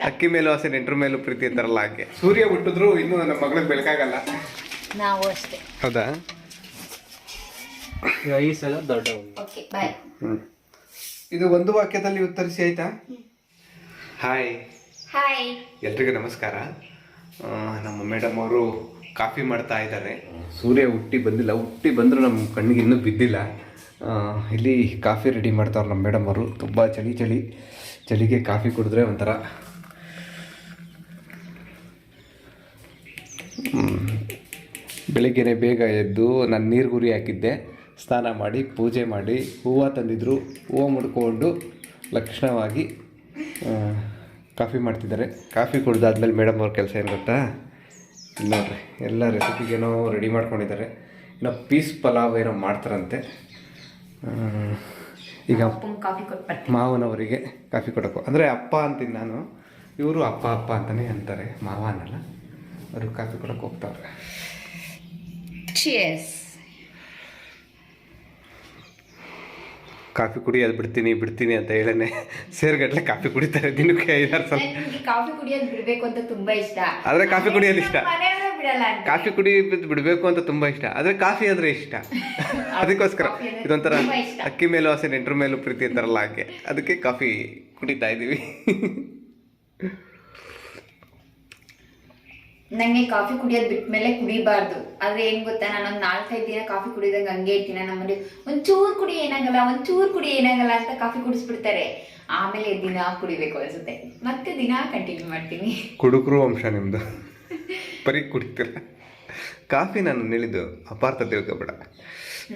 ಅಕ್ಕಿ ಮೇಲೂ ಆಸೆ ನೆಂಟ್ರ ಮೇಲೂ ಪ್ರೀತಿ ಅಂತಾರಲ್ಲ ಹಾಗೆ. ಸೂರ್ಯ ಹುಟ್ಟಿದ್ರು ಇನ್ನೂ ನಮ್ಮ ಮಗಳಿಗೆ ಬೆಳಕಾಗಲ್ಲ. ನಾವು ಅಷ್ಟೇ. ಹೌದಾ? ಈ ಸಲ ದೊಡ್ಡ ಓಕೆ ಬಾಯ್. ಇದು ಒಂದು ವಾಕ್ಯದಲ್ಲಿ ಉತ್ತರಿಸಿ ಆಯ್ತಾ? ಹಾಯ್ ಹಾಯ್ ಎಲ್ರಿಗೂ ನಮಸ್ಕಾರ. ನಮ್ಮ ಮೇಡಮ್ ಅವರು ಕಾಫಿ ಮಾಡ್ತಾ ಇದ್ದಾರೆ. ಸೂರ್ಯ ಹುಟ್ಟಿ ಬಂದಿಲ್ಲ, ಹುಟ್ಟಿ ಬಂದರೂ ನಮ್ಮ ಕಣ್ಣಿಗೆ ಇನ್ನೂ ಬಿದ್ದಿಲ್ಲ. ಇಲ್ಲಿ ಕಾಫಿ ರೆಡಿ ಮಾಡ್ತಾವ್ರು ನಮ್ಮ ಮೇಡಮ್ ಅವರು. ತುಂಬ ಚಳಿಗೆ ಕಾಫಿ ಕುಡಿದ್ರೆ ಒಂಥರ ಬೆಳಿಗ್ಗೆ ಬೇಗ ಎದ್ದು ನಾನು ನೀರು ಗುರಿ ಹಾಕಿದ್ದೆ, ಸ್ನಾನ ಮಾಡಿ ಪೂಜೆ ಮಾಡಿ ಹೂವು ತಂದಿದ್ರು, ಹೂವು ಮುಡ್ಕೊಂಡು ಲಕ್ಷಣವಾಗಿ ಕಾಫಿ ಮಾಡ್ತಿದ್ದಾರೆ. ಕಾಫಿ ಕುಡ್ದಾದ್ಮೇಲೆ ಮೇಡಮ್ ಅವ್ರ ಕೆಲಸ ಏನು ಗೊತ್ತಾ? ನೋಡ್ರಿ, ಎಲ್ಲ ರೆಸಿಪಿಗೇನೋ ರೆಡಿ ಮಾಡ್ಕೊಂಡಿದ್ದಾರೆ. ಇನ್ನು ಪೀಸ್ ಪಲಾವ್ ಏನೋ ಮಾಡ್ತಾರಂತೆ. ಈಗ ಮಾವನವರಿಗೆ ಕಾಫಿ ಕೊಡೋಕು ಅಂದರೆ ಅಪ್ಪ ಅಂತೀನಿ ನಾನು, ಇವರು ಅಪ್ಪ ಅಂತಲೇ ಅಂತಾರೆ, ಮಾವ ಅನ್ನಲ್ಲ. ಅವರು ಕಾಫಿ ಕೊಡೋಕೆ ಹೋಗ್ತಾವ್ರೆ. ಕಾಫಿ ಕುಡಿಯೋದು ಬಿಡ್ತೀನಿ ಅಂತ ಹೇಳನೆ ಸೇರ್ಗಟ್ಲೆ ಕಾಫಿ ಕುಡಿತಾರೆ ದಿನಕ್ಕೆ 5-6 ಸಲ. ಕಾಫಿ ಕುಡಿಯೋದು ಬಿಡಬೇಕು ಅಂತ ತುಂಬಾ ಇಷ್ಟ. ಆದರೆ ಕಾಫಿ ಕುಡಿಯೋದು ಇಷ್ಟ. ಬಿಡಲ್ಲ. ಕಾಫಿ ಕುಡಿಯೋದು ಬಿಡಬೇಕು ಅಂತ ತುಂಬ ಇಷ್ಟ, ಆದರೆ ಕಾಫಿ ಅಂದರೆ ಇಷ್ಟ. ಅದಕ್ಕೋಸ್ಕರ ಇದೊಂಥರ ಅಕ್ಕಿ ಮೇಲೂ ಆಸೆ ನೆಂಟ್ರ ಮೇಲೂ ಪ್ರೀತಿ ಅಂತಾರಲ್ಲ ಹಾಗೆ. ಅದಕ್ಕೆ ಕಾಫಿ ಕುಡಿತಾ ಇದ್ದೀವಿ. ನಂಗೆ ಕಾಫಿ ಕುಡಿಯೋದು ಬಿಟ್ಮೇಲೆ ಕುಡಿಬಾರ್ದು. ಆದ್ರೆ ಏನ್ ಗೊತ್ತಾ, ನಾನೊಂದ್ 4-5 ದಿನ ಕಾಫಿ ಕುಡಿದಂಗ ಹಂಗೆ ಇರ್ತೀನಿ. ನಮ್ಮಲ್ಲಿ ಒಂಚೂರು ಕುಡಿ ಏನಾಗಲ್ಲ ಅಂತ ಕಾಫಿ ಕುಡಿಸ್ಬಿಡ್ತಾರೆ. ಆಮೇಲೆ ದಿನ ಕುಡಿಬೇಕು ಅನ್ಸುತ್ತೆ, ಮತ್ತೆ ದಿನ ಕಂಟಿನ್ಯೂ ಮಾಡ್ತೀನಿ. ಕುಡುಕರು ವಂಶ ನಿಮ್ದು, ಬರೀ ಕುಡಿತೀರ. ಕಾಫಿ ನಾನು ಹೇಳಿದ್ದು ಅಪಾರ್ಥ ತಿಳ್ಕೊಬೇಡ.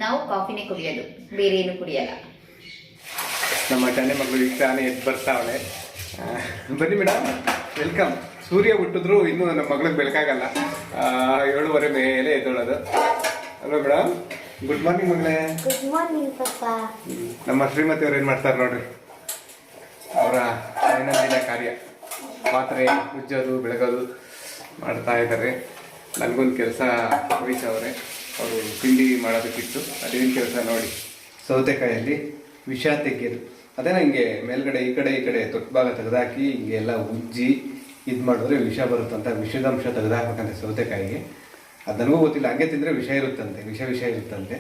ನಾವು ಕಾಫಿನೇ ಕುಡಿಯೋದು, ಬೇರೆ ಏನು ಕುಡಿಯಲ್ಲ. ನಮ್ಮ ಟಣ್ಣೆ ಮಗಳು ಇಷ್ಟ ಎದ್ದು ಬರ್ತಾವಳೆ. ಬನ್ನಿ ಮೇಡಮ್, ವೆಲ್ಕಮ್. ಸೂರ್ಯ ಹುಟ್ಟಿದ್ರು ಇನ್ನೂ ನಮ್ಮ ಮಗಳಿಗೆ ಬೆಳಕಾಗಲ್ಲ. 7:30 ಮೇಲೆ ಎದ್ದೋಳೋದು ಅಲ್ವಾ ಮೇಡಮ್? ಗುಡ್ ಮಾರ್ನಿಂಗ್ ಮಗಳೇ. ಗುಡ್ ಮಾರ್ನಿಂಗ್ ಪಪ್ಪಾ. ನಮ್ಮ ಶ್ರೀಮತಿ ಅವ್ರು ಏನು ಮಾಡ್ತಾರೆ ನೋಡ್ರಿ, ಅವರ ದೈನಂದಿನ ಕಾರ್ಯ ಪಾತ್ರೆ ಉಜ್ಜೋದು ಬೆಳಗೋದು ಮಾಡ್ತಾ ಇದ್ದಾರೆ. ನನಗೊಂದು ಕೆಲಸ ವಹಿಸವ್ರೆ, ಅವರು ತಿಂಡಿ ಮಾಡೋದಕ್ಕಿತ್ತು. ಅದೇನು ಕೆಲಸ ನೋಡಿ, ಸೌತೆಕಾಯಲ್ಲಿ ವಿಷ ತೆಗೆಯೋದು. ಅದೇನ ಹಿಂಗೆ ಮೇಲ್ಗಡೆ ಈ ಕಡೆ ತೊಟ್ಟು ಭಾಗ ತೆಗೆದಾಕಿ ಹಿಂಗೆ ಎಲ್ಲ ಉಜ್ಜಿ ಇದು ಮಾಡಿದ್ರೆ ವಿಷ ಬರುತ್ತಂತ, ವಿಷದಂಶ ತೆಗೆದಾಕಬೇಕಂತೆ ಸೌತೆಕಾಯಿಗೆ. ಅದು ನನಗೂ ಗೊತ್ತಿಲ್ಲ, ಹಂಗೆ ತಿಂದರೆ ವಿಷ ಇರುತ್ತಂತೆ, ವಿಷ ಇರುತ್ತಂತೆ.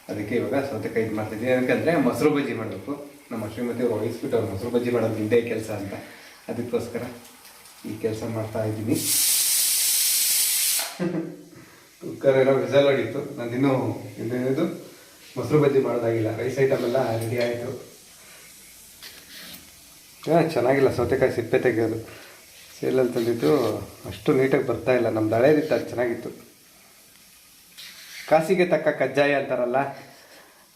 ಅದಕ್ಕೆ ಇವಾಗ ಸೌತೆಕಾಯಿ ಇದು ಮಾಡ್ತಿದ್ದೀನಿ. ಏನಕ್ಕಂದರೆ ಮೊಸರು ಬಜ್ಜಿ ಮಾಡಬೇಕು. ನಮ್ಮ ಶ್ರೀಮತಿ ಅವ್ರು ವಹಿಸ್ಬಿಟ್ಟು ಅವ್ರು ಮೊಸರು ಬಜ್ಜಿ ಮಾಡೋದು ಹಿಂದೆ ಕೆಲಸ ಅಂತ, ಅದಕ್ಕೋಸ್ಕರ ಈ ಕೆಲಸ ಮಾಡ್ತಾ ಇದ್ದೀನಿ. ಕುಕ್ಕರ್ ಏನೋ ವಿಸಲ್ ಹೊಡಿತು. ನಂದಿನ್ನೂ ಇನ್ನೇನಿದು ಮೊಸರು ಬಜ್ಜಿ ಮಾಡೋದಾಗಿಲ್ಲ. ರೈಸ್ ಐಟಮ್ ಎಲ್ಲ ರೆಡಿ ಆಯಿತು. ಚೆನ್ನಾಗಿಲ್ಲ ಸೌತೆಕಾಯಿ ಸಿಪ್ಪೆ ತೆಗೆಯೋದು. ಸೇಲಲ್ಲಿ ತಂದಿದ್ದು ಅಷ್ಟು ನೀಟಾಗಿ ಬರ್ತಾ ಇಲ್ಲ. ನಮ್ದು ಹಳೇದಿತ್ತು, ಅದು ಚೆನ್ನಾಗಿತ್ತು. ಕಾಸಿಗೆ ತಕ್ಕ ಕಜ್ಜಾಯ ಅಂತಾರಲ್ಲ,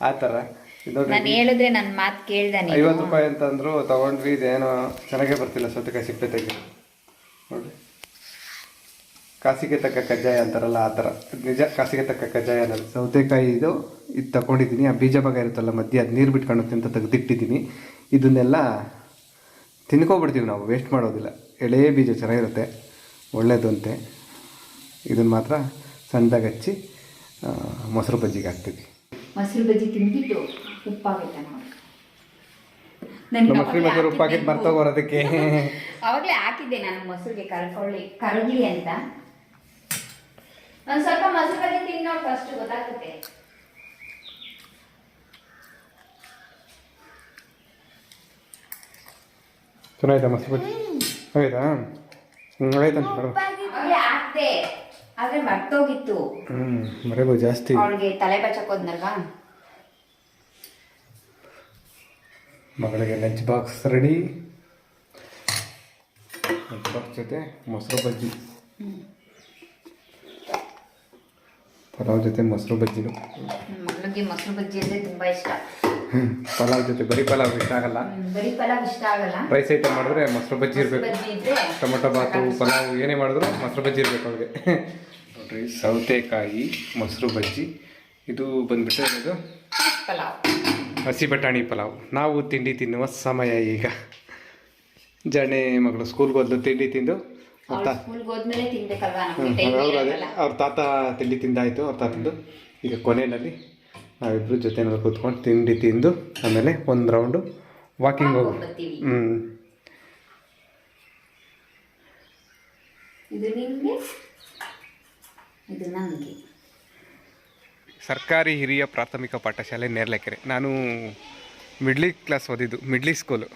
ಆ ಥರ. ನಾನು ಹೇಳಿದ್ರೆ ನನ್ನ ಮಾತು ಕೇಳ್ದೆ. 50 ರೂಪಾಯಿ ಅಂತಂದ್ರು, ತೊಗೊಂಡ್ವಿ. ಇದೇನೋ ಚೆನ್ನಾಗೇ ಬರ್ತಿಲ್ಲ ಸೌತೆಕಾಯಿ ಸಿಪ್ಪೆ ತೆಗೆಯೋದು. ನೋಡಿ, ಕಾಸಿಗೆ ತಕ್ಕ ಕಜ್ಜಾಯ ಅಂತಾರಲ್ಲ, ಆ ಥರ. ನಿಜ ಕಾಸಿಗೆ ತಕ್ಕ ಕಜ್ಜಾಯ ಅನ್ನೋದು. ಸೌತೆಕಾಯಿ ಇದು ತಗೊಂಡಿದ್ದೀನಿ. ಆ ಬೀಜ ಭಾಗ ಇರುತ್ತಲ್ಲ ಮಧ್ಯೆ, ಅದು ನೀರು ಬಿಟ್ಕೊಂಡು ಅಂತ ತೆಗೆದಿಟ್ಟಿದ್ದೀನಿ. ಇದನ್ನೆಲ್ಲ ತಿನ್ಕೊಬಿಡ್ತೀವಿ ನಾವು, ವೇಸ್ಟ್ ಮಾಡೋದಿಲ್ಲ. ಎಳೆ ಬೀಜ ಚೆನ್ನಾಗಿರುತ್ತೆ, ಒಳ್ಳೆಯದು ಅಂತೆ. ಇದನ್ನು ಮಾತ್ರ ಸಣ್ಣದಾಗಿ ಹಚ್ಚಿ ಮೊಸರು ಬಜ್ಜಿಗೆ ಹಾಕ್ತೀವಿ. ಮೊಸರು ಬಜ್ಜಿ ತಿಂದ್ಬಿಟ್ಟು ಉಪ್ಪಾಗೈತೆ ನೋಡಿ. ನಮ್ಮ ಶ್ರೀಮತಿ ಉಪ್ಪಾಗಿದ್ದು ಮರ್ತೋಗೋರೋದಕ್ಕೆ ಅವಾಗಲೇ ಹಾಕಿದ್ದೆ ನಾನು ಮೊಸರಿಗೆ ಕರಗಲಿ ಅಂತ. ಒಂದು ಸ್ವಲ್ಪ ಮೊಸರು ಬಜ್ಜಿ ತಿಂದು ನೋಡಿ, ಫಸ್ಟ್ ಗೊತ್ತಾಗುತ್ತೆ. ಚೆನ್ನಾಯ್ತಾ ಮೊಸರು ಬಜ್ಜಿ? ಆಯ್ತಾ? ಆಯ್ತಂತ ಹಾಕ್ದೆ, ಆದ್ರೆ ಮರ್ತೋಗಿತ್ತು. ಮರೆಬೋದು ಜಾಸ್ತಿ. ಅವಳಿಗೆ ತಲೆ ಬಚ್ಚಕೋದ್ನಲ್ವಾ. ಮಗಳಿಗೆ lunch box ready. Lunch box ಜೊತೆ ಮೊಸರು ಬಜ್ಜಿ, ಪಲಾವ್ ಜೊತೆ ಮೊಸರು ಬಜ್ಜಿನು. ಮಗಳಿಗೆ ಮೊಸರು ಬಜ್ಜಿ ಅಂದರೆ ತುಂಬ ಇಷ್ಟ. ಪಲಾವ್ ಜೊತೆ ಬರೀ ಪಲಾವ್ ಇಷ್ಟ ಆಗಲ್ಲ. ಬರೀ ಪಲಾವ್ ಇಷ್ಟ ಆಗಲ್ಲ. ರೈಸ್ ಐಟಮ್ ಮಾಡಿದ್ರೆ ಮೊಸರು ಬಜ್ಜಿ ಇರಬೇಕು. ಟೊಮೊಟೊ ಬಾತು ಪಲಾವ್ ಏನೇ ಮಾಡಿದ್ರು ಮೊಸರು ಬಜ್ಜಿ ಇರಬೇಕು ಅವ್ರಿಗೆ. ನೋಡ್ರಿ, ಸೌತೆಕಾಯಿ ಮೊಸರು ಬಜ್ಜಿ. ಇದು ಬಂದ್ಬಿಟ್ಟು ಇದು ಪಲಾವ್, ಹಸಿ ಬಟಾಣಿ ಪಲಾವ್. ನಾವು ತಿಂಡಿ ತಿನ್ನುವ ಸಮಯ ಈಗ. ಜಣೆ ಮಗಳು ಸ್ಕೂಲ್ಗೆ ಹೋದ್ಲು, ತಿಂಡಿ ತಿಂದು ಅವ್ರ ತಾತ ತಿಂಡಿ ತಿಂದಾಯಿತು. ಅವ್ರ ತಾತಂದು ಈಗ ಕೊನೆಯಲ್ಲಿ ನಾವಿಬ್ಬರು ಜೊತೆ ಕೂತ್ಕೊಂಡು ತಿಂಡಿ ತಿಂದು ಆಮೇಲೆ ಒಂದು ರೌಂಡು ವಾಕಿಂಗ್ ಹೋಗಿ ಇದು ನಿಮಗೆ, ಇದು ನನಗೆ. ಸರ್ಕಾರಿ ಹಿರಿಯ ಪ್ರಾಥಮಿಕ ಪಾಠಶಾಲೆ ನೇರ್ಲೆಕೆರೆ. ನಾನು ಮಿಡ್ಲಿ ಕ್ಲಾಸ್ ಓದಿದ್ದು, ಮಿಡ್ಲಿ ಸ್ಕೂಲು.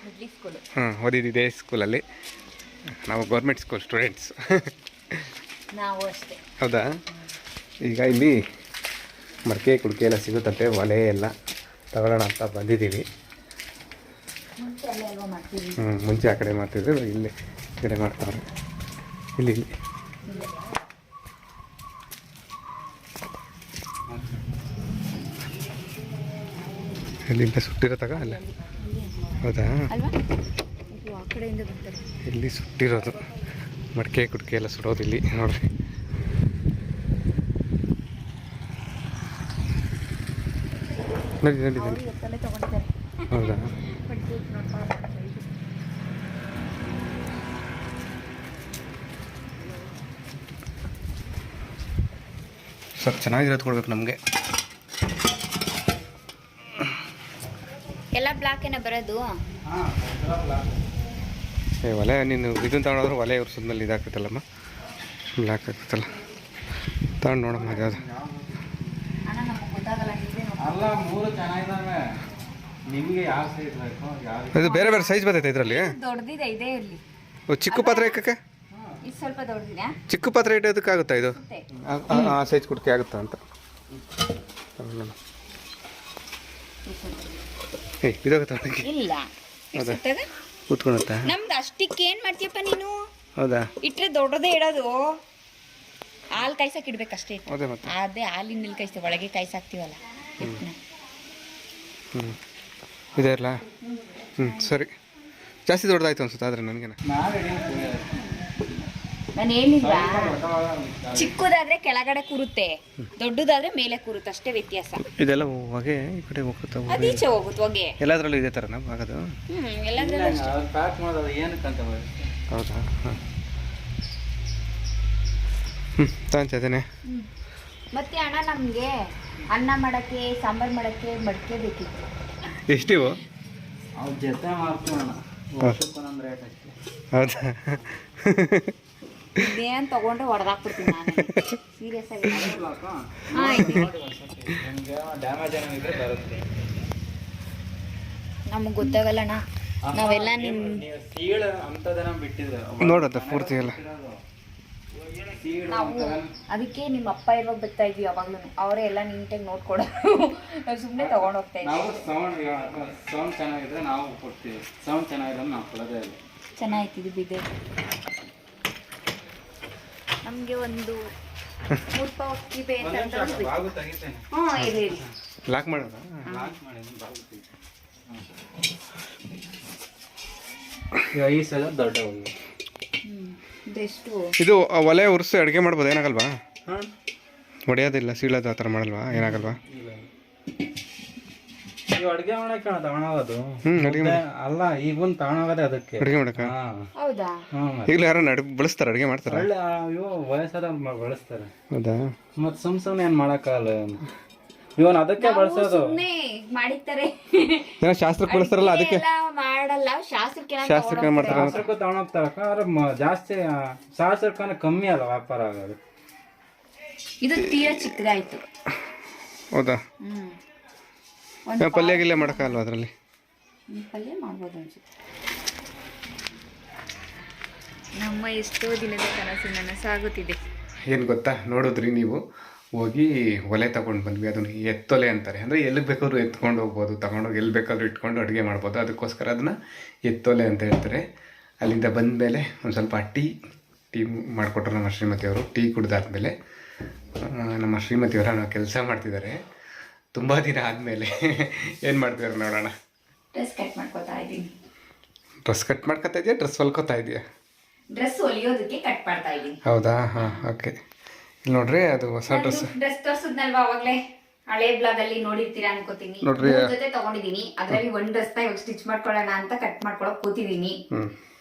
ಓದಿದ್ದು ಇದೇ ಸ್ಕೂಲಲ್ಲಿ. ನಾವು ಗೌರ್ಮೆಂಟ್ ಸ್ಕೂಲ್ ಸ್ಟೂಡೆಂಟ್ಸ್. ನಾವು ಅಷ್ಟೇ. ಹೌದಾ? ಈಗ ಇಲ್ಲಿ ಮಡಕೆ ಕುಡಿಕೆ ಎಲ್ಲ ಸಿಗುತ್ತಂತೆ, ಒಲೆ ಎಲ್ಲ ತಗೊಳ್ಳೋಣ ಅಂತ ಬಂದಿದ್ದೀವಿ. ಮುಂಚೆ ಆ ಕಡೆ ಮಾಡ್ತಿದ್ರು, ಇಲ್ಲಿ ಈ ಕಡೆ ಮಾಡ್ತಾವ್ರೆ. ಇಲ್ಲಿ ಎಲ್ಲಿಂದ ಸುಟ್ಟಿರೋತಾಗ ಅಲ್ಲ? ಹೌದಾ? ಇಲ್ಲಿ ಸುಟ್ಟಿರೋದು ಮಡಕೆ ಕುಡಿಕೆ ಎಲ್ಲ ಸುಡೋದು ಇಲ್ಲಿ ನೋಡ್ರಿ. ನೋಡಿ. ಹೌದಾ? ಸ್ವಲ್ಪ ಚೆನ್ನಾಗಿರೋದು ಕೊಡ್ಬೇಕು ನಮಗೆ. ಎಲ್ಲ ಬ್ಲಾಕ್ ಏನ ಬರೋದು? ಒಲೆ ನೀನು ಇದನ್ನು ತಗೊಂಡ್ರೆ ಒಲೆ ಉರ್ಸೋದ್ಮೇಲೆ ಇದಾಗ್ತೈತಲ್ಲಮ್ಮ, ಬ್ಲ್ಯಾಕ್ ಆಗ್ತೈತಲ್ಲ. ತಗೊಂಡು ನೋಡಮ್ಮ ಅದು ಯಾವುದು. ಅಲ್ಲ, ಮೂರು ಚೆನ್ನಾಗಿದ್ದಾವೆ. ನಿಮಗೆ ಯಾವ ಸೈಜ್ ಬೇಕು? ಇದು ಬೇರೆ ಬೇರೆ ಸೈಜ್ ಬರ್ತೈತೆ ಇದರಲ್ಲಿ. ದೊಡ್ಡದಿದೆ ಇದೆ ಇಲ್ಲಿ. ಚಿಕ್ಕ ಪಾತ್ರೆ ಇಕ್ಕಕ್ಕೆ? ಇದು ಸ್ವಲ್ಪ ದೊಡ್ಡದಿದೆ. ಚಿಕ್ಕ ಪಾತ್ರೆ ಇಡೋದಕ್ಕಾಗುತ್ತಾ ಇದು? ಆ ಸೈಜ್ ಕುಡಿಕೆ ಆಗುತ್ತಾ ಅಂತ. ಇದಾಗುತ್ತಾ? ಇಲ್ಲ. ಹೌದಾ? ಕೂತ್ಕೊಳುತ್ತಾ? ನಮ್ದು ಅಷ್ಟಕ್ಕೆ ಏನ್ ಮಾಡ್ತೀಯಪ್ಪ ನೀನು? ಹೌದಾ? ಇಟ್ರೆ ದೊಡ್ಡದೇ ಇಡೋದು. ಹಾಲು ಕಾಯ್ಸಕ್ ಇಡ್ಬೇಕಷ್ಟೇ. ಅದೇ ಮತ್ತೆ ಅದೇ ಹಾಲಿನಲ್ಲಿ ಕಾಯಿಸ್ತೀವಿ, ಒಳಗೆ ಕಾಯ್ಸಾಕ್ತೀವಲ್ಲ. ಇದೆ ಅಲ್ಲ. ಸರಿ. ಜಾಸ್ತಿ ದೊಡ್ಡದಾಯ್ತು ಅನ್ಸುತ್ತೆ ಆದರೆ ನನಗೇನ. ನಾನು ಹೇಳಿಲ್ವಾ, ಚಿಕ್ಕದಾದ್ರೆ ಕೆಳಗಡೆ ಕೂರುತ್ತೆ, ದೊಡ್ಡದಾದ್ರೆ ಮೇಲೆ ಕೂರುತ್ತೆ, ಅಷ್ಟೇ ವ್ಯತ್ಯಾಸ. ಇದೆಲ್ಲ ಹೊಗೆ ಈ ಕಡೆ ಹೋಗುತ್ತಾ? ಅದೀಚೆ ಹೋಗುತ್ತೆ ಹೊಗೆ. ಎಲ್ಲದರಲ್ಲೂ ಇದೇ ಥರ ನಾವು ಆಗೋದು? ಎಲ್ಲದ್ರಲ್ಲೂ ಪ್ಯಾಕ್ ಮಾಡೋದು ಏನಕ್ಕಂತ. ಹೌದಾ? ಹಾಂ. ತಾಂಚದೇನೆ. ಮತ್ತೆ ಅಣ್ಣ, ನಮಗೆ ಅನ್ನ ಮಾಡಕ್ಕೆ, ಸಾಂಬಾರು ಮಾಡಕ್ಕೆ ಮಡಕೆ ಬೇಕಿತ್ತು. ಎಷ್ಟಿವು? ಅವ್ರ ಜೊತೆ ಮಾಡ್ತೀವಣ್ಣ, ವರ್ಷಕ್ಕೊಂದೊಂದು ರೇಟ್ ಅಷ್ಟೇ. ಹೌದಾ? ಇದೇನು ತಗೊಂಡ್ರೆ ಹೊಡೆದಾಕ್ಬಿಡ್ತೀನಿ ನಾನು, ಸೀರಿಯಸ್ ಆಗಿ. ನಿಮಗೆ ಡ್ಯಾಮೇಜ್ ಏನಿದ್ರೆ ಬರುತ್ತೆ. ನಮಗೆ ಗೊತ್ತಾಗಲ್ಲಣ್ಣ, ನಾವೆಲ್ಲ ನಿಮ್ಮ ಸೀಳ ಅಂತದನ್ನ ಬಿಟ್ಟಿದ್ರೆ ನೋಡತ್ತ ಪೂರ್ತಿ ಎಲ್ಲ. ನಾವು ಅದಕ್ಕೆ ನಿಮ್ಮ ಅಪ್ಪ ಇರುವಾಗ ಬರ್ತಾ ಇದ್ವಿ ಯಾವಾಗ್ಲೂ, ಅವರೇ ಎಲ್ಲ ನೀಟಾಗಿ ನೋಡ್ಕೊಡೋರು. ನಾವು ಸುಮ್ಮನೆ ತಗೊಂಡು ಹೋಗ್ತಾ ಇದ್ವಿ. ನಾವು ಸೌಂಡ್ ಚೆನ್ನಾಗಿದ್ರೆ ನಾವು ಕೊಡ್ತೀವಿ, ಸೌಂಡ್ ಚೆನ್ನಾಗಿದ್ರೆ ನಾವು ಕೊಡೋದೇ ಇಲ್ಲ. ಚೆನ್ನಾಗಿತ್ತು ಬಿದ್ದೆ. ನಮಗೆ ಒಂದು 3 ಪಾವ್ ಅಕ್ಕಿ ಬೇಕು ಅಂತ. ಬಾಗು ತೆಗಿತೇನೆ. ಹ್ಞೂ, ಇರಿ. ಲಾಕ್ ಮಾಡೋದ? ಲಾಕ್ ಮಾಡಿದ್ದೀನಿ, ಬಾಗು ತೆಗಿತೇನೆ. ಈ ಸಲ ದೊಡ್ಡ ಒಂದು ಇದೆಷ್ಟು? ಇದು ಒಲೆ ಉರ್ಸಿ ಅಡುಗೆ ಮಾಡ್ಬೋದು, ಏನಾಗಲ್ವಾ? ಹಾಂ, ಹೊಡೆಯೋದಿಲ್ಲ, ಸೀಳೋದು ಆ ಥರ ಮಾಡಲ್ವಾ? ಏನಾಗಲ್ವಾ? ಈಗ ಅಡುಗೆ ಮಾಡಕ್ಕೆ ತಗೊಳೋದು. ಅಡುಗೆ ಅಲ್ಲ, ಈಗ ಒಂದು ತಗೊಳೋದೇ ಅದಕ್ಕೆ ಅಡುಗೆ ಮಾಡಕ್ಕ. ಹೌದಾ? ಈಗಲೂ ಯಾರು ಬಳಸ್ತಾರೆ, ಅಡುಗೆ ಮಾಡ್ತಾರೆ? ಒಳ್ಳೆ ಇವು ವಯಸ್ಸಾದವ್ರು ಬಳಸ್ತಾರೆ. ಹೌದಾ? ಮತ್ತೆ ಸುಮ್ಮನೆ ಏನು ಮಾಡೋಕ್ಕಾಗಲ್ಲ. ಇವನ್ ಅದಕ್ಕೆ ಬಳಸೋದು. ಸುಮ್ಮನೆ ಮಾಡಿರ್ತಾರೆ, ಏನೋ ಶಾಸ್ತ್ರಕ್ಕೆ ಬಳಸ್ತಾರಲ್ಲ ಅದಕ್ಕೆ. ಮಾಡಲ್ಲ, ಶಾಸ್ತ್ರಕ್ಕೆ ಮಾಡ್ತಾರೆ. ಶಾಸ್ತ್ರಕ್ಕೂ ತಗೊಂಡೋಗ್ತಾರೆ. ಜಾಸ್ತಿ ಶಾಸ್ತ್ರಕ್ಕನ ಕಮ್ಮಿ ಅಲ್ಲ ವ್ಯಾಪಾರ ಆಗೋದು. ಇದು ತೀರಾ ಚಿಕ್ಕದಾಯ್ತು. ಹೌದಾ? ಪಲ್ಯ ಗಿಲ್ಯ ಮಾಡೋಕ್ಕಲ್ವ ಅದರಲ್ಲಿ? ಪಲ್ಯ ಮಾಡ್ಬೋದು ಅನ್ಸುತ್ತೆ. ನಮ್ಮ ಎಷ್ಟೋ ದಿನದ ಕನಸು ನನಸಾಗುತ್ತಿದೆ. ಏನು ಗೊತ್ತಾ, ನೋಡಿದ್ರಿ ನೀವು, ಹೋಗಿ ಒಲೆ ತಗೊಂಡು ಬಂದ್ವಿ. ಅದನ್ನು ಎತ್ತೊಲೆ ಅಂತಾರೆ. ಅಂದರೆ ಎಲ್ಲಿಗೆ ಬೇಕಾದ್ರೂ ಎತ್ಕೊಂಡು ಹೋಗ್ಬೋದು, ತಗೊಂಡೋಗಿ ಎಲ್ಲಿ ಬೇಕಾದ್ರೂ ಇಟ್ಕೊಂಡು ಅಡುಗೆ ಮಾಡ್ಬೋದು. ಅದಕ್ಕೋಸ್ಕರ ಅದನ್ನು ಎತ್ತೊಲೆ ಅಂತ ಹೇಳ್ತಾರೆ. ಅಲ್ಲಿಂದ ಬಂದಮೇಲೆ ಒಂದು ಸ್ವಲ್ಪ ಟೀ ಮಾಡಿಕೊಟ್ರು ನಮ್ಮ ಶ್ರೀಮತಿಯವರು. ಟೀ ಕುಡ್ದಾದ್ಮೇಲೆ ನಮ್ಮ ಶ್ರೀಮತಿಯವರ ನಾವು ಕೆಲಸ ಮಾಡ್ತಿದ್ದಾರೆ. ತುಂಬ ದಿನ ಆದಮೇಲೆ ಏನು ಮಾಡ್ತಿದ್ದಾರೆ ನೋಡೋಣ. ಡ್ರೆಸ್ ಕಟ್ ಮಾಡ್ಕೊತಾ ಇದ್ದೀನಿ. ಡ್ರೆಸ್ ಕಟ್ ಮಾಡ್ಕೊತಾ ಇದೆಯಾ? ಡ್ರೆಸ್ ಹೊಲ್ಕೋತಾ ಇದೆಯಾ? ಡ್ರೆಸ್ ಹೊಲಿಯೋದಕ್ಕೆ ಕಟ್ ಮಾಡ್ತಾ ಇದ್ದೀನಿ. ಹೌದಾ? ಹಾಂ, ಓಕೆ. ಇಲ್ಲಿ ನೋಡ್ರಿ, ಅದು ಹೊಸ ಡ್ರೆಸ್. ಡ್ರೆಸ್ ತೋರಿಸಿದ್ನಲ್ವಾ ಅವಾಗಲೇ, ಹಳೆ ಬ್ಲಾಗ್ ಅಲ್ಲಿ ನೋಡಿರ್ತೀರಾ ಅನ್ಕೋತೀನಿ. ನೋಡ್ರಿ, ಜೊತೆ ತಗೊಂಡಿದ್ದೀನಿ. ಅದರಲ್ಲಿ ಒಂದು ಡ್ರೆಸ್ ನ ಇವಾಗ ಸ್ಟಿಚ್ ಮಾಡ್ಕೊಳ್ಳೋಣ ಅಂತ ಕಟ್ ಮಾಡ್ಕೊಳಕ್ ಕೂತಿದ್ದೀನಿ.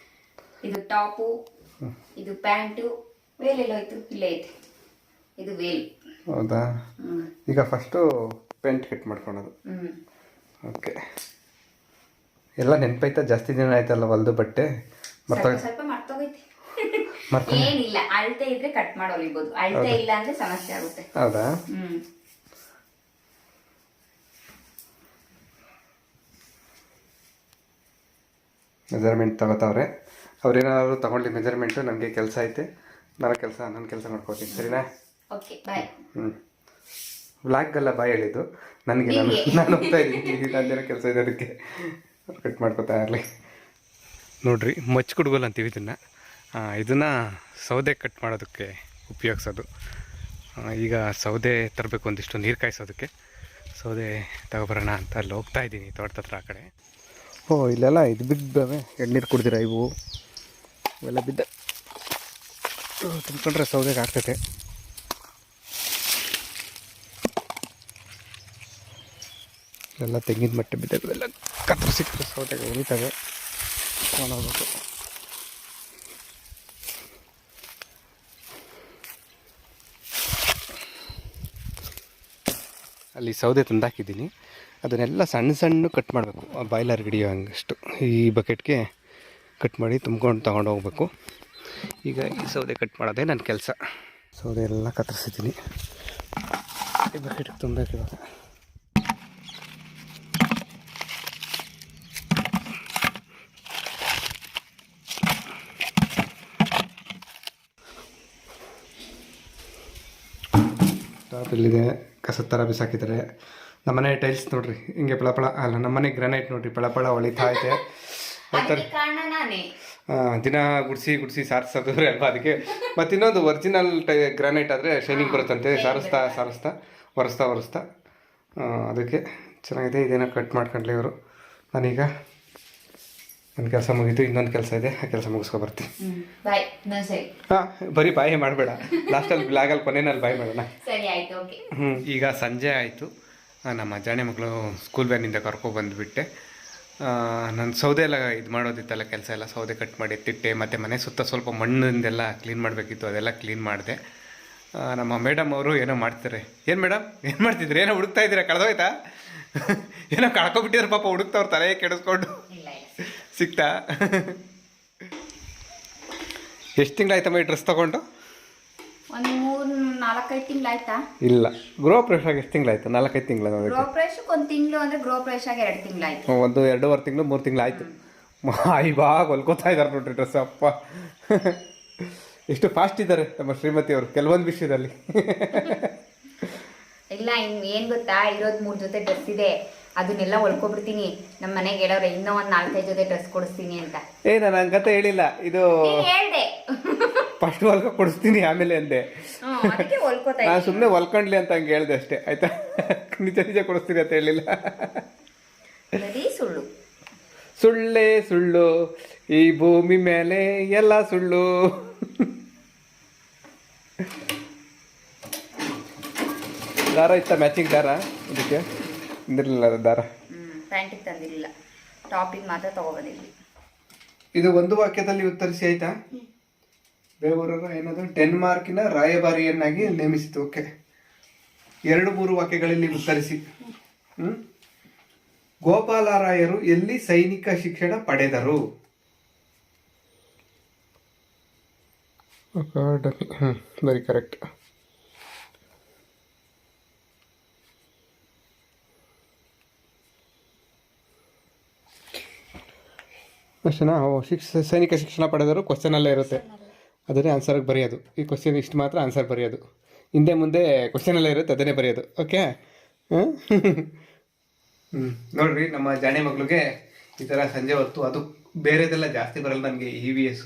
ಇದು ಟಾಪು, ಇದು ಪ್ಯಾಂಟು. ವೇಲ್ ಎಲ್ಲೋಯ್ತು? ಇಲ್ಲೇ ಐತೆ, ಇದು ವೇಲ್. ಹೌದಾ? ಈಗ ಫಸ್ಟು ಪೆಂಟ್ ಕಟ್ ಮಾಡ್ಕೊಳೋದು. ಓಕೆ. ಎಲ್ಲ ನೆನಪೈತಾ? ಜಾಸ್ತಿ ದಿನ ಆಯ್ತಲ್ಲ ಹೊಲ್ದು ಬಟ್ಟೆ. ಸ್ವಲ್ಪ ಮರ್ತೋಗೈತೆ. ಏನಿಲ್ಲ, ಅಳತೆ ಇದ್ರೆ ಕಟ್ ಮಾಡಿ ಹೊಲಿಬೋದು, ಅಳತೆ ಇಲ್ಲ ಅಂದ್ರೆ ಸಮಸ್ಯೆ ಆಗುತ್ತೆ. ಹೌದಾ? ಮೆಜರ್ಮೆಂಟ್ ತಗೋತಾವ್ರೆ. ಅವ್ರೇನಾದ್ರು ತಗೊಂಡು ಮೆಜರ್ಮೆಂಟು, ನನಗೆ ಕೆಲಸ ಐತೆ, ನನ್ನ ಕೆಲಸ ಮಾಡ್ಕೋತೀನಿ. ಸರಿನಾ? ಓಕೆ, ಬಾಯ್. ಬ್ಲಾಕ್ಗೆಲ್ಲ ಬಾಯ್ ಹೇಳಿದ್ದು ನನಗೆ. ನಾನು ಹೋಗ್ತಾ ಇದ್ದೀನಿ, ನಂದೇನೋ ಕೆಲಸ ಇದೆ, ಅದಕ್ಕೆ ಕಟ್ ಮಾಡ್ಕೋತಾ ಇರಲಿ. ನೋಡ್ರಿ, ಮಚ್ಚ ಕುಡ್ಗೋಲ್ ಅಂತೀವಿ ಇದನ್ನು ಸೌದೆ ಕಟ್ ಮಾಡೋದಕ್ಕೆ ಉಪಯೋಗಿಸೋದು. ಈಗ ಸೌದೆ ತರಬೇಕು, ಒಂದಿಷ್ಟು ನೀರು ಕಾಯಿಸೋದಕ್ಕೆ ಸೌದೆ ತಗೊಬರೋಣ ಅಂತ ಅಲ್ಲಿ ಹೋಗ್ತಾ ಇದ್ದೀನಿ, ತೋಟದ ಹತ್ರ ಆ ಕಡೆ. ಇಲ್ಲೆಲ್ಲ ಇದು ಬಿದ್ದವೆ, ಎಳ್ನೀರು ಕುಡ್ದಿರ ಇವು ಇವೆಲ್ಲ ಬಿದ್ದ ತುಂಬ್ಕೊಂಡ್ರೆ ಸೌದೆಗೆ ಆಗ್ತೈತೆ. ಎಲ್ಲ ತೆಂಗಿನ ಮಟ್ಟೆ ಬಿದ್ದಾಗ ಎಲ್ಲ ಕತ್ತರಿಸಿ ಸೌದೆಗೆ ಉಳಿತವೆ, ತೊಗೊಂಡೋಗ್ಬೇಕು. ಅಲ್ಲಿ ಸೌದೆ ತಂದಾಕಿದ್ದೀನಿ, ಅದನ್ನೆಲ್ಲ ಸಣ್ಣ ಸಣ್ಣ ಕಟ್ ಮಾಡಬೇಕು, ಬಾಯ್ಲರ್ ಹಿಡಿಯೋ ಹಂಗಷ್ಟು ಈ ಬಕೆಟ್ಗೆ ಕಟ್ ಮಾಡಿ ತುಂಬ್ಕೊಂಡು ತಗೊಂಡು ಹೋಗ್ಬೇಕು. ಈಗ ಈ ಸೌದೆ ಕಟ್ ಮಾಡೋದೇ ನನ್ನ ಕೆಲಸ. ಸೌದೆ ಎಲ್ಲ ಕತ್ತರಿಸಿದ್ದೀನಿ, ಈ ಬಕೆಟ್ಗೆ ತುಂಬಬೇಕು ಇವಾಗ. ಟಾಪ್ ಇಲ್ಲಿದೆ, ಕಸದ ಥರ ಬಿಸಾಕಿದ್ದಾರೆ. ನಮ್ಮನೆ ಟೈಲ್ಸ್ ನೋಡ್ರಿ ಹಿಂಗೆ ಪಳಪಳ, ಅಲ್ಲ ನಮ್ಮನೆ ಗ್ರಾನೈಟ್ ನೋಡ್ರಿ ಪಳಪಳ ಹೊಳಿತಾ ಐತೆ. ದಿನ ಗುಡಿಸಿ ಸಾರಿಸೋದ್ರೆ ಅಲ್ವಾ, ಅದಕ್ಕೆ. ಮತ್ತು ಇನ್ನೊಂದು ಒರಿಜಿನಲ್ ಗ್ರಾನೈಟ್ ಆದರೆ ಶೈನಿಂಗ್ ಬರುತ್ತಂತೆ, ಸಾರಿಸ್ತಾ ಒರೆಸ್ತಾ ಅದಕ್ಕೆ ಚೆನ್ನಾಗಿದೆ. ಇದೇನೋ ಕಟ್ ಮಾಡ್ಕೊಂಡ್ಲಿ ಇವರು. ನಾನೀಗ ನನ್ನ ಕೆಲಸ ಮುಗೀತು, ಇನ್ನೊಂದು ಕೆಲಸ ಇದೆ, ಆ ಕೆಲಸ ಮುಗಿಸ್ಕೊಬರ್ತೀನಿ. ಬರೀ ಬಾಯಿ ಮಾಡಬೇಡ, ಲಾಸ್ಟಲ್ಲಿ ಬ್ಲಾಗಲ್ಲಿ ಕೊನೆಯಲ್ಲಿ ಬಾಯಿ ಮಾಡೋಣ. ಈಗ ಸಂಜೆ ಆಯಿತು, ನಮ್ಮ ಜಾಣೆ ಮಕ್ಕಳು ಸ್ಕೂಲ್ ವ್ಯಾನಿಂದ ಕರ್ಕೊಬಂದುಬಿಟ್ಟೆ. ನಾನು ಸೌದೆ ಎಲ್ಲ ಇದು ಮಾಡೋದಿತ್ತಲ್ಲ ಕೆಲಸ ಎಲ್ಲ, ಸೌದೆ ಕಟ್ ಮಾಡಿ ಎತ್ತಿಟ್ಟೆ, ಮತ್ತು ಮನೆ ಸುತ್ತ ಸ್ವಲ್ಪ ಮಣ್ಣಿಂದೆಲ್ಲ ಕ್ಲೀನ್ ಮಾಡಬೇಕಿತ್ತು, ಅದೆಲ್ಲ ಕ್ಲೀನ್ ಮಾಡಿದೆ. ನಮ್ಮ ಮೇಡಮ್ ಅವರು ಏನೋ ಮಾಡ್ತಾರೆ. ಏನು ಮೇಡಮ್ ಏನು ಮಾಡ್ತಿದ್ರಿ? ಏನೋ ಹುಡುಕ್ತಾ ಇದ್ದೀರಾ? ಕಳೆದೋಯ್ತಾ? ಏನೋ ಕಳ್ಕೊಬಿಟ್ಟಿದ್ರು ಪಾಪ, ಹುಡುಕ್ತವ್ರು ತಲೆ ಕೆಡಿಸ್ಕೊಂಡು. ಸಿಕ್ತಾ? ಎಷ್ಟು ತಿಂಗಳಾಯ್ತಮ್ಮ ಈ ಡ್ರೆಸ್ ತೊಗೊಂಡು? ಒಂದು 3-4 ತಿಂಗಳಾಯ್ತಾ? ಇಲ್ಲ, ಗೃಹ ಪ್ರವೇಶ ಎಷ್ಟು ತಿಂಗಳಾಯ್ತು? 4-5 ತಿಂಗಳ. ಗೃಹ ಪ್ರವೇಶಕ್ಕೆ 1 ತಿಂಗಳು ಅಂದರೆ ಗೃಹ ಪ್ರವೇಶಕ್ಕೆ 2 ತಿಂಗಳಾಯ್ತು. 2-2.5 ತಿಂಗಳು 3 ತಿಂಗಳಾಯ್ತು. ಇವಾಗ ಹೊಲ್ಕೋತಾ ಇದ್ದಾರೆ ನೋಡ್ರಿ ಡ್ರೆಸ್. ಅಪ್ಪ ಎಷ್ಟು ಫಾಸ್ಟ್ ಇದ್ದಾರೆ ನಮ್ಮ ಶ್ರೀಮತಿಯವರು ಕೆಲವೊಂದು ವಿಷಯದಲ್ಲಿ. ಇಲ್ಲ, ಏನು ಗೊತ್ತಾ, ಇರೋದು 3 ಜೊತೆ ಡ್ರೆಸ್ ಇದೆ, ಅದನ್ನೆಲ್ಲ ಹೊಲ್ಕೊಬಿಡ್ತೀನಿ. ನಮ್ಮ ಮನೆಗೆ ಹೇಳೋರೆ ಇನ್ನೂ ಒಂದು 4-5 ಜೊತೆ ಡ್ರೆಸ್ ಕೊಡಿಸ್ತೀನಿ ಅಂತ. ನಾನು ಹಂಗಂತ ಹೇಳಿಲ್ಲ, ಇದು ಹೇಳ್ದೆ ಫಸ್ಟ್ ಹೊಲ್ಕೊ ಕೊಡಿಸ್ತೀನಿ ಆಮೇಲೆ ಅಂದೆ. ನಾನು ಸುಮ್ಮನೆ ಹೊಲ್ಕೊಂಡ್ಲಿ ಅಂತ ಹಂಗೆ ಹೇಳ್ದೆ ಅಷ್ಟೇ, ಆಯ್ತಾ? ನಿಜ ಕೊಡಿಸ್ತೀನಿ ಅಂತ ಹೇಳಿಲ್ಲ. ಸುಳ್ಳೇ ಸುಳ್ಳು, ಈ ಭೂಮಿ ಮೇಲೆ ಎಲ್ಲ ಸುಳ್ಳು. ದಾರ ಇತ್ತ ಮ್ಯಾಚಿಂಗ್ ದಾರ? ಇದಕ್ಕೆ ತಂದಿರಲಿಲ್ಲ ದಾರ, ಪ್ಯಾಂಟಿಗೆ ತಂದಿರಲಿಲ್ಲ, ಟಾಪಿಗೆ ಮಾತ್ರ ತಗೊಬಂದಿದ್ವಿ. ಇದು ಒಂದು ವಾಕ್ಯದಲ್ಲಿ ಉತ್ತರಿಸಿ ಆಯ್ತಾ? ಬೇವೂರರ ಏನದು ಡೆನ್ಮಾರ್ಕಿನ ರಾಯಭಾರಿಯನ್ನಾಗಿ ನೇಮಿಸಿತು. ಓಕೆ, 2-3 ವಾಕ್ಯಗಳಲ್ಲಿ ಉತ್ತರಿಸಿ. ಗೋಪಾಲರಾಯರು ಎಲ್ಲಿ ಸೈನಿಕ ಶಿಕ್ಷಣ ಪಡೆದರು? Very correct. ಕ್ವಶನಾ? ಸೈನಿಕ ಶಿಕ್ಷಣ ಪಡೆದರು ಕ್ವಶನಲ್ಲೇ ಇರುತ್ತೆ, ಅದನ್ನೇ ಆನ್ಸರ್ಗೆ ಬರೆಯೋದು. ಈ ಕ್ವಶನ್ ಇಷ್ಟು ಮಾತ್ರ ಆನ್ಸರ್ ಬರೆಯೋದು, ಹಿಂದೆ ಮುಂದೆ ಕ್ವಶನಲ್ಲೇ ಇರುತ್ತೆ, ಅದನ್ನೇ ಬರೆಯೋದು. ಓಕೆ. ನೋಡ್ರಿ, ನಮ್ಮ ಜಾಣೆ ಮಗಳಿಗೆ ಈ ಥರ ಸಂಜೆ ಹೊತ್ತು, ಅದು ಬೇರೆದೆಲ್ಲ ಜಾಸ್ತಿ ಬರಲ್ಲ ನನಗೆ. EVS,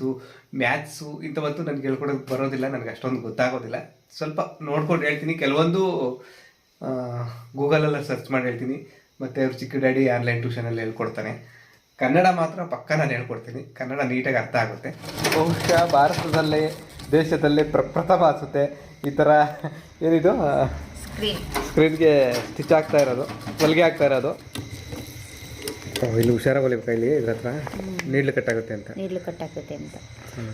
ಮ್ಯಾಥ್ಸು ಇಂಥವತ್ತು ನನಗೆ ಹೇಳ್ಕೊಡೋಕೆ ಬರೋದಿಲ್ಲ, ನನಗೆ ಅಷ್ಟೊಂದು ಗೊತ್ತಾಗೋದಿಲ್ಲ. ಸ್ವಲ್ಪ ನೋಡ್ಕೊಂಡು ಹೇಳ್ತೀನಿ, ಕೆಲವೊಂದು ಗೂಗಲೆಲ್ಲ ಸರ್ಚ್ ಮಾಡಿ ಹೇಳ್ತೀನಿ, ಮತ್ತು ಅವ್ರು ಚಿಕ್ಕ ಡ್ಯಾಡಿ ಆನ್ಲೈನ್ ಟ್ಯೂಷನಲ್ಲಿ ಹೇಳ್ಕೊಡ್ತಾನೆ. ಕನ್ನಡ ಮಾತ್ರ ಪಕ್ಕ ನಾನು ಹೇಳ್ಕೊಡ್ತೀನಿ, ಕನ್ನಡ ನೀಟಾಗಿ ಅರ್ಥ ಆಗುತ್ತೆ. ಬಹುಶಃ ಭಾರತದಲ್ಲೇ ದೇಶದಲ್ಲೇ ಪ್ರಥಮ ಅನಿಸುತ್ತೆ ಈ ಥರ ಏನಿದು ಸ್ಕ್ರೀನ್ಗೆ ಸ್ಟಿಚ್ ಆಗ್ತಾ ಇರೋದು, ಹೊಲಿಗೆ ಆಗ್ತಾ ಇರೋದು. ಇಲ್ಲಿ ಹುಷಾರಾಗಿ ಹೊಲಿಬೇಕು, ಇಲ್ಲಿ ಇದ್ರ ಹತ್ರ ನೀಡ್ಲು ಕಟ್ಟಾಗುತ್ತೆ ಅಂತ.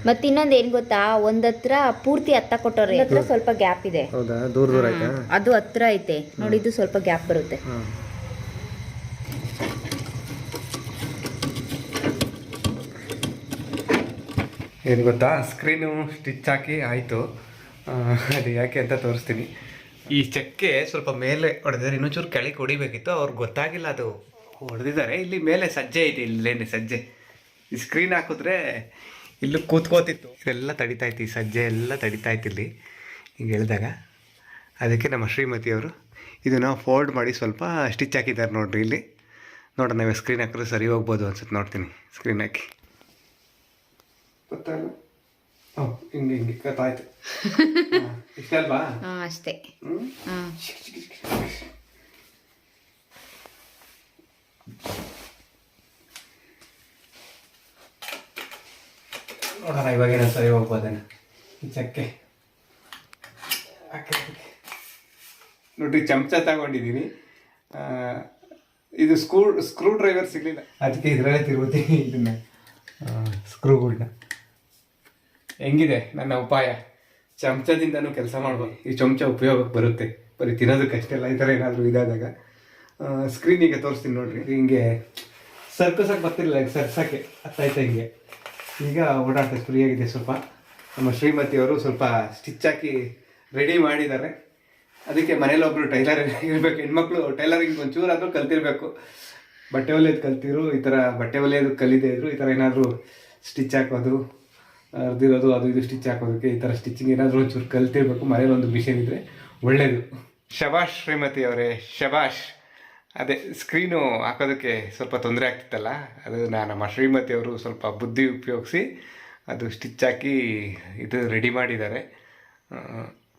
ಮತ್ತೆ ಇನ್ನೊಂದು ಏನು ಗೊತ್ತಾ, ಒಂದ್ ಹತ್ರ ಪೂರ್ತಿ ಹತ್ತ ಕೊಟ್ಟವ್ರೆ, ಹತ್ರ ಸ್ವಲ್ಪ ಗ್ಯಾಪ್ ಇದೆ. ಹೌದಾ? ದೂರ ಆಯ್ತಾ? ಅದು ಹತ್ರ ಐತೆ ನೋಡಿ, ಇದು ಸ್ವಲ್ಪ ಗ್ಯಾಪ್ ಬರುತ್ತೆ. ಏನು ಗೊತ್ತಾ, ಸ್ಕ್ರೀನು ಸ್ಟಿಚ್ ಹಾಕಿ ಆಯಿತು. ಅದು ಯಾಕೆ ಅಂತ ತೋರಿಸ್ತೀನಿ. ಈ ಚಕ್ಕೆ ಸ್ವಲ್ಪ ಮೇಲೆ ಹೊಡೆದಿದ್ದಾರೆ, ಇನ್ನೊಂಚೂರು ಕೆಳಗೆ ಹೊಡಿಬೇಕಿತ್ತು, ಅವ್ರಿಗೆ ಗೊತ್ತಾಗಿಲ್ಲ, ಅದು ಹೊಡೆದಿದ್ದಾರೆ. ಇಲ್ಲಿ ಮೇಲೆ ಸಜ್ಜೆ ಐತಿ, ಇಲ್ಲೇನೆ ಸಜ್ಜೆ. ಈ ಸ್ಕ್ರೀನ್ ಹಾಕಿದ್ರೆ ಇಲ್ಲೂ ಕೂತ್ಕೋತಿತ್ತು, ಇದೆಲ್ಲ ತಡಿತಾ ಇತ್ತು, ಈ ಸಜ್ಜೆ ಎಲ್ಲ ತಡಿತಾ ಇತ್ತು ಇಲ್ಲಿ ಹಿಂಗೆ ಹೇಳಿದಾಗ. ಅದಕ್ಕೆ ನಮ್ಮ ಶ್ರೀಮತಿಯವರು ಇದನ್ನು ಫೋಲ್ಡ್ ಮಾಡಿ ಸ್ವಲ್ಪ ಸ್ಟಿಚ್ ಹಾಕಿದ್ದಾರೆ ನೋಡ್ರಿ ಇಲ್ಲಿ. ನೋಡೋಣ, ನಾವು ಸ್ಕ್ರೀನ್ ಹಾಕಿದ್ರೆ ಸರಿ ಹೋಗ್ಬೋದು ಅನ್ಸುತ್ತೆ. ನೋಡ್ತೀನಿ ಸ್ಕ್ರೀನ್ ಹಾಕಿ. ಗೊತ್ತಾಗ ಹಿಂಗೆ ಹಿಂಗೆ ಗೊತ್ತಾಯ್ತು. ಇಷ್ಟ ಅಲ್ವಾ? ಅಷ್ಟೇ. ನೋಡೋಣ ಇವಾಗೇನೋ ಸರಿ ಹೋಗ್ಬೋದೇನೋ ಈ ಚಕ್ಕೆ. ನೋಡ್ರಿ, ಚಮಚ ತಗೊಂಡಿದ್ದೀನಿ. ಇದು ಸ್ಕ್ರೂ ಡ್ರೈವರ್ ಸಿಗಲಿಲ್ಲ, ಅದಕ್ಕೆ ಇದರಲ್ಲೇ ತಿರುಗುತ್ತೀನಿ ಇದನ್ನ ಸ್ಕ್ರೂಗಳನ್ನ. ಹೆಂಗಿದೆ ನನ್ನ ಉಪಾಯ? ಚಮಚದಿಂದನೂ ಕೆಲಸ ಮಾಡ್ಬೋದು. ಈ ಚಮಚ ಉಪಯೋಗಕ್ಕೆ ಬರುತ್ತೆ, ಬರೀ ತಿನ್ನೋದಕ್ಕಷ್ಟೆಲ್ಲ. ಈ ಥರ ಏನಾದರೂ ಇದಾದಾಗ ಸ್ಕ್ರೀನಿಗೆ ತೋರಿಸ್ತೀನಿ ನೋಡ್ರಿ. ಹಿಂಗೆ ಸರ್ಕಸಕ್ಕೆ ಬರ್ತಿರಲಿಲ್ಲ, ಈಗ ಸರ್ಸಕ್ಕೆ ಹತ್ತಾಯ್ತಾ ಹಿಂಗೆ. ಈಗ ಓಡಾಡ್ತಾ ಫ್ರೀಯಾಗಿದೆ ಸ್ವಲ್ಪ. ನಮ್ಮ ಶ್ರೀಮತಿಯವರು ಸ್ವಲ್ಪ ಸ್ಟಿಚ್ ಹಾಕಿ ರೆಡಿ ಮಾಡಿದ್ದಾರೆ. ಅದಕ್ಕೆ ಮನೇಲಿ ಒಬ್ಬರು ಟೈಲರ್ ಇರಬೇಕು, ಹೆಣ್ಮಕ್ಳು ಟೈಲರಿಂಗ್ ಒಂಚೂರಾದರೂ ಕಲ್ತಿರ್ಬೇಕು. ಬಟ್ಟೆ ಹೊಲಿಯೋದು ಕಲ್ತಿರು, ಈ ಥರ ಬಟ್ಟೆ ಹೊಲಿಯೋದು ಕಲಿದೇ ಇದ್ರು ಈ ಥರ ಏನಾದರೂ ಸ್ಟಿಚ್ ಹಾಕೋದು, ಅರ್ದಿರೋದು ಅದು ಇದು ಸ್ಟಿಚ್ ಹಾಕೋದಕ್ಕೆ ಈ ಥರ ಸ್ಟಿಚಿಂಗ್ ಏನಾದರೂ ಒಂಚೂರು ಕಲ್ತಿರ್ಬೇಕು. ಮನೇಲಿ ಒಂದು ಮಿಷನ್ ಇದ್ದರೆ ಒಳ್ಳೆಯದು. ಶಬಾಷ್ ಶ್ರೀಮತಿ ಅವರೇ, ಶಬಾಷ್. ಅದೇ ಸ್ಕ್ರೀನು ಹಾಕೋದಕ್ಕೆ ಸ್ವಲ್ಪ ತೊಂದರೆ ಆಗ್ತಿತ್ತಲ್ಲ, ಅದು ನಮ್ಮ ಶ್ರೀಮತಿಯವರು ಸ್ವಲ್ಪ ಬುದ್ಧಿ ಉಪಯೋಗಿಸಿ ಅದು ಸ್ಟಿಚ್ ಹಾಕಿ ಇದು ರೆಡಿ ಮಾಡಿದ್ದಾರೆ.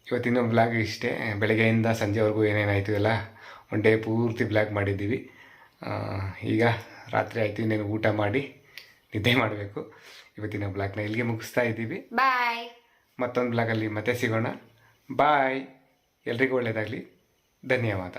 ಇವತ್ತಿನ ಬ್ಲಾಗ್ ಇಷ್ಟೇ. ಬೆಳಗ್ಗೆಯಿಂದ ಸಂಜೆವರೆಗೂ ಏನೇನಾಯಿತು ಎಲ್ಲ ಒನ್ ಡೇ ಪೂರ್ತಿ ಬ್ಲಾಗ್ ಮಾಡಿದ್ದೀವಿ. ಈಗ ರಾತ್ರಿ ಆಯಿತು, ಇನ್ನೇನು ಊಟ ಮಾಡಿ ನಿದ್ದೆ ಮಾಡಬೇಕು. ಇವತ್ತಿನ ಬ್ಲಾಗ್ನ ಇಲ್ಲಿಗೆ ಮುಗಿಸ್ತಾ ಇದ್ದೀವಿ. ಬಾಯ್. ಮತ್ತೊಂದು ಬ್ಲಾಗಲ್ಲಿ ಮತ್ತೆ ಸಿಗೋಣ. ಬಾಯ್. ಎಲ್ರಿಗೂ ಒಳ್ಳೆಯದಾಗಲಿ. ಧನ್ಯವಾದ.